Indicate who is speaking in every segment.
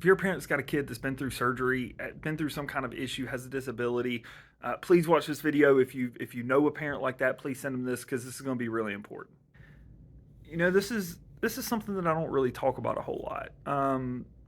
Speaker 1: If you're a parent that's got a kid that's been through surgery, been through some kind of issue, has a disability, please watch this video. If you know a parent like that, please send them this because this is going to be really important. This is something that I don't really talk about a whole lot,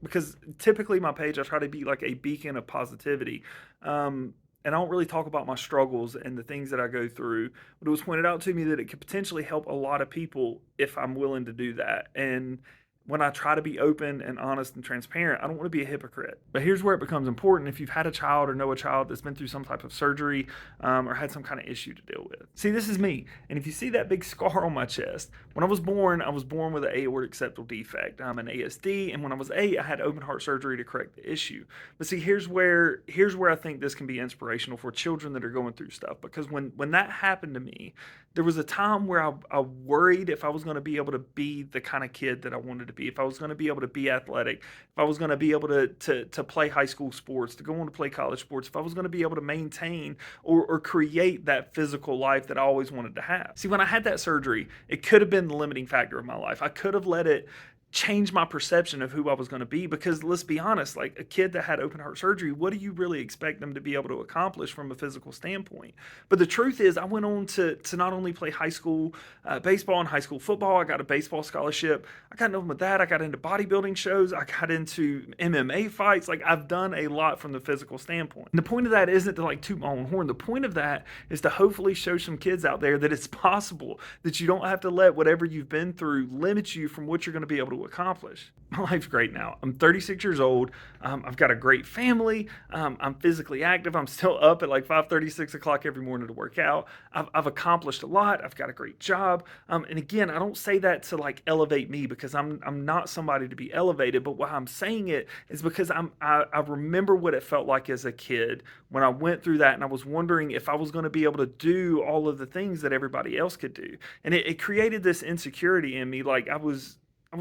Speaker 1: because typically my page I try to be like a beacon of positivity, and I don't really talk about my struggles and the things that I go through. But it was pointed out to me that it could potentially help a lot of people if I'm willing to do that. And when I try to be open and honest and transparent, I don't want to be a hypocrite. But here's where it becomes important if you've had a child or know a child that's been through some type of surgery, or had some kind of issue to deal with. See, this is me. And if you see that big scar on my chest, when I was born with an aortic septal defect. I'm an ASD, and when I was 8, I had open heart surgery to correct the issue. But see, here's where I think this can be inspirational for children that are going through stuff. Because when that happened to me, there was a time where I worried if I was going to be able to be the kind of kid that I wanted to be, if I was going to be able to be athletic, if I was going to be able to play high school sports, to go on to play college sports, if I was going to be able to maintain or create that physical life that I always wanted to have. See, when I had that surgery, it could have been the limiting factor of my life. I could have let it change my perception of who I was going to be, because let's be honest, like a kid that had open heart surgery, what do you really expect them to be able to accomplish from a physical standpoint? But the truth is, I went on to not only play high school baseball and high school football. I got a baseball scholarship. I got involved with that. I got into bodybuilding shows. I got into MMA fights. Like, I've done a lot from the physical standpoint. And the point of that isn't to like toot my own horn. The point of that is to hopefully show some kids out there that it's possible, that you don't have to let whatever you've been through limit you from what you're going to be able to accomplish. My life's great now. I'm 36 years old. I've got a great family. I'm physically active. I'm still up at like 5:30, 6 o'clock every morning to work out. I've accomplished a lot. I've got a great job. And again, I don't say that to like elevate me, because I'm not somebody to be elevated. But why I'm saying it is because I remember what it felt like as a kid when I went through that, and I was wondering if I was going to be able to do all of the things that everybody else could do. And it created this insecurity in me, like I was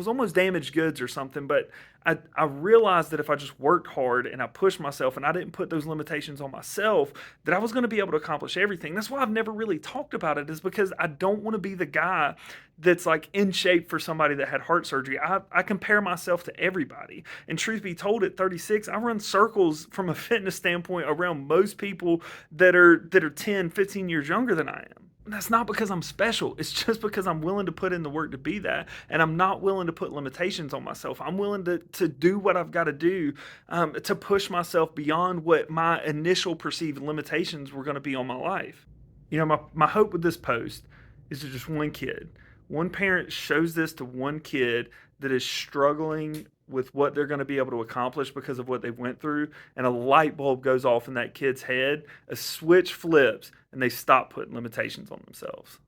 Speaker 1: almost damaged goods or something. But I realized that if I just worked hard and I pushed myself and I didn't put those limitations on myself, that I was going to be able to accomplish everything. That's why I've never really talked about it, is because I don't want to be the guy that's like in shape for somebody that had heart surgery. I compare myself to everybody. And truth be told, at 36, I run circles from a fitness standpoint around most people that are 10, 15 years younger than I am. That's not because I'm special. It's just because I'm willing to put in the work to be that. And I'm not willing to put limitations on myself. I'm willing to do what I've got to do, to push myself beyond what my initial perceived limitations were going to be on my life. My hope with this post is to just one kid. One parent shows this to one kid that is struggling with what they're going to be able to accomplish because of what they've went through, and a light bulb goes off in that kid's head, a switch flips, and they stop putting limitations on themselves.